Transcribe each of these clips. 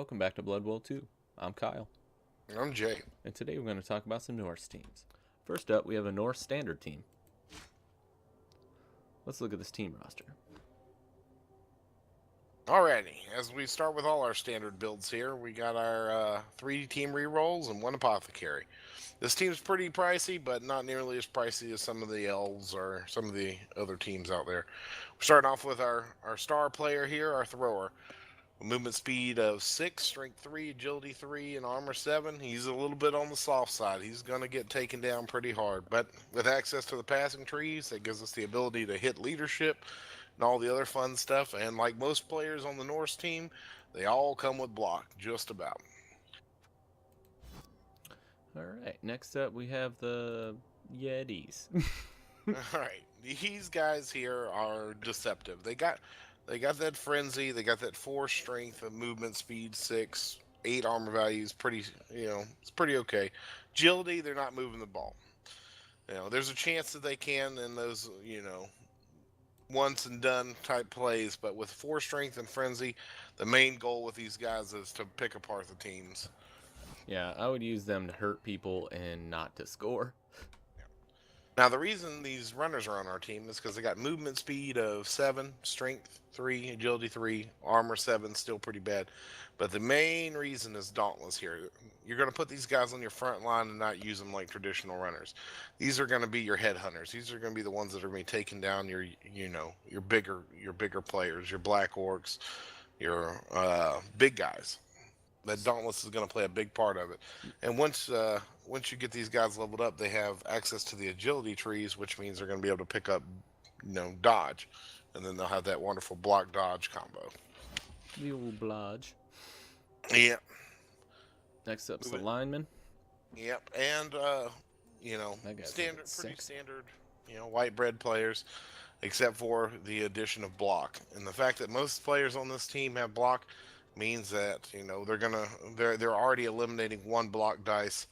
Welcome back to Blood Bowl 2. I'm Kyle, I'm Jay. and today we're going to talk about some Norse teams. First up, we have a Norse Standard team. Let's look at this team roster. Alrighty, as we start with all our standard builds here, we got our 3 team rerolls and 1 apothecary. This team's pretty pricey, but not nearly as pricey as some of the elves or some of the other teams out there. We're starting off with our star player here, our thrower. Movement speed of 6, strength 3, agility 3, and armor 7. He's a little bit on the soft side. He's going to get taken down pretty hard. But with access to the passing trees, that gives us the ability to hit leadership and all the other fun stuff. And like most players on the Norse team, they all come with block, just about. Alright, next up we have the Yetis. Alright, these guys here are deceptive. They got that frenzy, they got that 4 strength and movement speed, 6, 8 armor values, pretty, it's pretty okay. Agility, they're not moving the ball. There's a chance that they can in those, once and done type plays, but with 4 strength and frenzy, the main goal with these guys is to pick apart the teams. Yeah, I would use them to hurt people and not to score. Now, the reason these runners are on our team is because they got movement speed of 7, strength 3, agility 3, armor 7, still pretty bad. But the main reason is dauntless here. You're going to put these guys on your front line and not use them like traditional runners. These are going to be your headhunters. These are going to be the ones that are going to be taking down your bigger players, your black orcs, your big guys. That dauntless is going to play a big part of it. And once you get these guys leveled up, they have access to the agility trees, which means they're going to be able to pick up, dodge, and then they'll have that wonderful block dodge combo. The old blodge. Yep. Next up's the lineman. Yep, and pretty standard, white bread players, except for the addition of block. And the fact that most players on this team have block means that they're already eliminating 1 block dice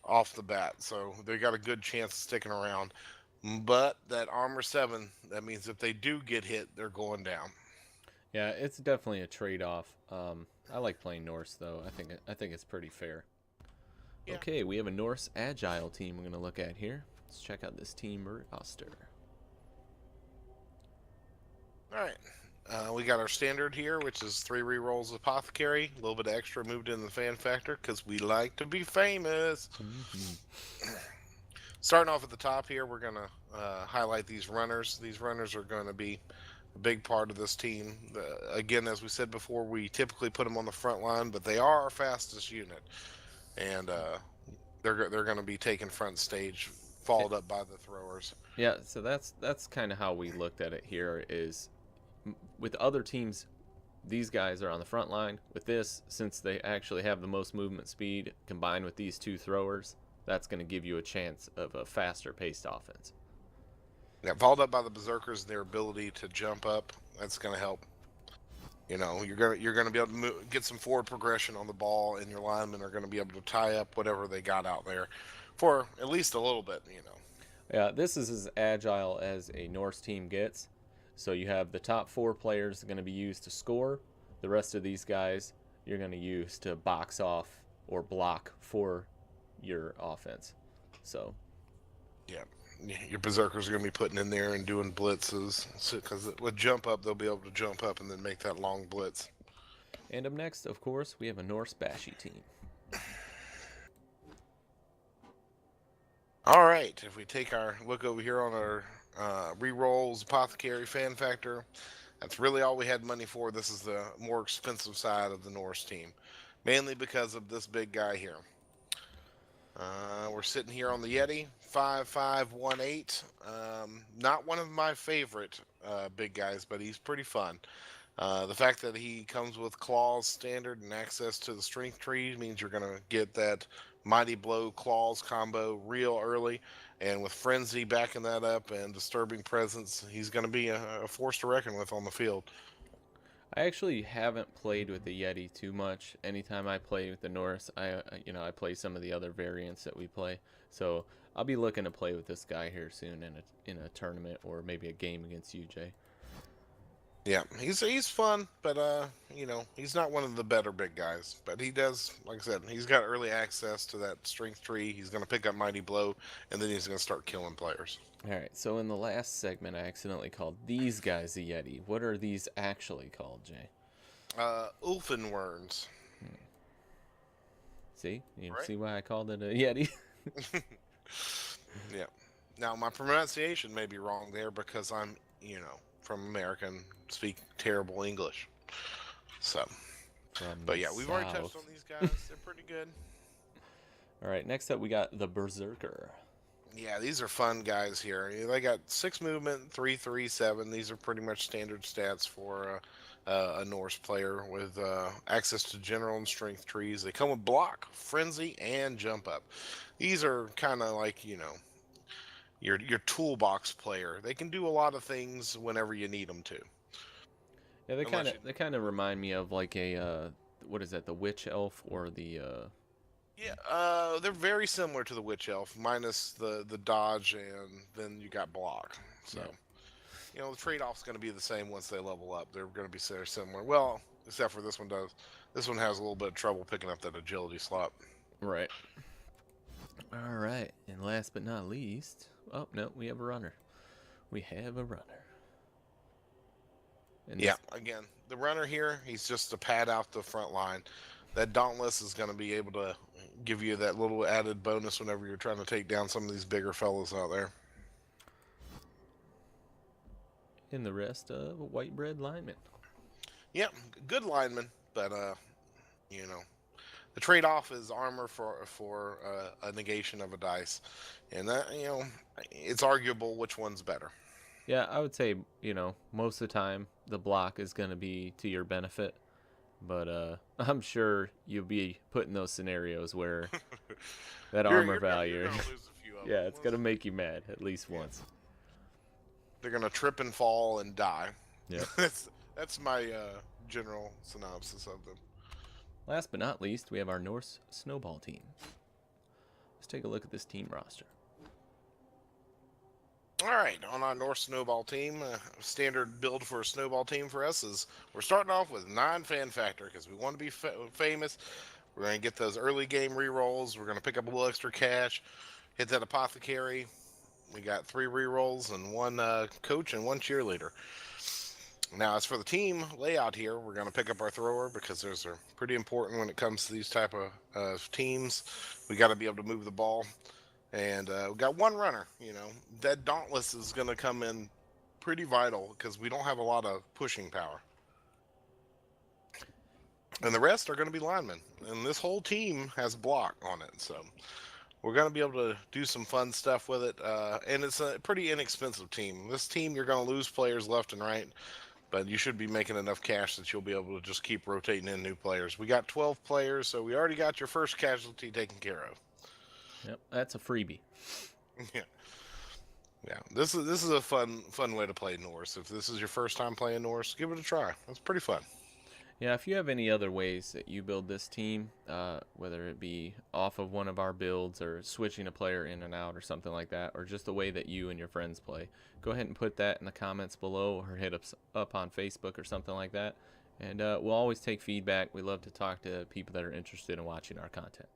off the bat, so they got a good chance of sticking around. But that armor 7, that means if they do get hit, they're going down. Yeah, it's definitely a trade-off. I like playing Norse though. I think it's pretty fair. Yeah. Okay, we have a Norse Agile team we're going to look at here. Let's check out this team roster. All right. We got our standard here, which is 3 rerolls apothecary. A little bit extra moved in the fan factor because we like to be famous. Starting off at the top here, we're going to highlight these runners. These runners are going to be a big part of this team. Again, as we said before, we typically put them on the front line, but they are our fastest unit. And they're going to be taking front stage, followed up by the throwers. Yeah, so that's kind of how we looked at it here is... With other teams, these guys are on the front line. With this, since they actually have the most movement speed combined with these 2 throwers, that's going to give you a chance of a faster paced offense. Yeah, followed up by the berserkers and their ability to jump up. That's going to help. You're going to be able to get some forward progression on the ball, and your linemen are going to be able to tie up whatever they got out there for at least a little bit. Yeah, this is as agile as a Norse team gets. So you have the top 4 players going to be used to score. The rest of these guys you're going to use to box off or block for your offense. So, yeah, your berserkers are going to be putting in there and doing blitzes. Because with jump up, they'll be able to jump up and then make that long blitz. And up next, of course, we have a Norse Bashy team. All right, if we take our look over here on our rerolls, apothecary, fan factor, that's really all we had money for. This is the more expensive side of the Norse team, mainly because of this big guy here. We're sitting here on the Yeti, 5518. Not one of my favorite big guys, but he's pretty fun. The fact that he comes with claws standard and access to the strength tree means you're going to get that mighty blow claws combo real early, and with frenzy backing that up and disturbing presence, he's going to be a force to reckon with on the field. I actually haven't played with the Yeti too much. Anytime I play with the Norse, I play some of the other variants that we play. So I'll be looking to play with this guy here soon in a tournament or maybe a game against you, Jay. Yeah, he's fun, but he's not one of the better big guys. But he does, like I said, he's got early access to that strength tree. He's going to pick up mighty blow, and then he's going to start killing players. All right. So in the last segment, I accidentally called these guys a Yeti. What are these actually called, Jay? Ulfenwerns, See, you right? see why I called it a Yeti? Yeah. Now my pronunciation may be wrong there because I'm, from America and speak terrible English. So, From but the yeah, we've already touched south. on these guys. They're pretty good. All right. Next up, we got the Berserker. Yeah, these are fun guys here. They got 6 movement, 3-3-7. These are pretty much standard stats for a Norse player with access to general and strength trees. They come with block, frenzy, and jump up. These are kind of like your toolbox player. They can do a lot of things whenever you need them to. Yeah, they kind Unless of you, they kind of remind me of like a what is that? The witch elf or the yeah, they're very similar to the witch elf, minus the dodge, and then you got block. So. yeah. The trade-off's going to be the same once they level up. They're going to be very similar. Well, except for this one does. This one has a little bit of trouble picking up that agility slot. Right. All right. And last but not least, oh no, we have a runner. We have a runner. And Yeah, this, again, the runner here, he's just to pad out the front line. That Dauntless is going to be able to give you that little added bonus whenever you're trying to take down some of these bigger fellows out there. and the rest of a white bread lineman. Yeah, good lineman, but you know, the trade-off is armor for a negation of a dice, and that it's arguable which one's better. Yeah, I would say, most of the time the block is going to be to your benefit, but I'm sure you'll be put in those scenarios where that You're armor you're gonna you're value, gonna lose a few of yeah, them. it's going to make you mad at least Yeah, once. they're gonna trip and fall and die. Yep. That's my general synopsis of them. Last but not least, we have our Norse Snowball team. Let's take a look at this team roster. All right, on our Norse Snowball team, standard build for a Snowball team for us is we're starting off with 9 fan factor because we want to be famous. We're going to get those early game rerolls. We're going to pick up a little extra cash, hit that apothecary. We got 3 rerolls and 1 coach and 1 cheerleader. Now, as for the team layout here, we're going to pick up our thrower because those are pretty important when it comes to these type of teams. We got to be able to move the ball. And we got 1 runner. That Dauntless is going to come in pretty vital because we don't have a lot of pushing power. And the rest are going to be linemen. And this whole team has block on it. So we're going to be able to do some fun stuff with it. And it's a pretty inexpensive team. This team, you're going to lose players left and right. But you should be making enough cash that you'll be able to just keep rotating in new players. We got 12 players, so we already got your first casualty taken care of. Yep, that's a freebie. Yeah. Yeah, this is a fun way to play Norse. If this is your first time playing Norse, give it a try. It's pretty fun. Yeah, if you have any other ways that you build this team, whether it be off of one of our builds or switching a player in and out or something like that, or just the way that you and your friends play, go ahead and put that in the comments below or hit us up on Facebook or something like that. And we'll always take feedback. We love to talk to people that are interested in watching our content.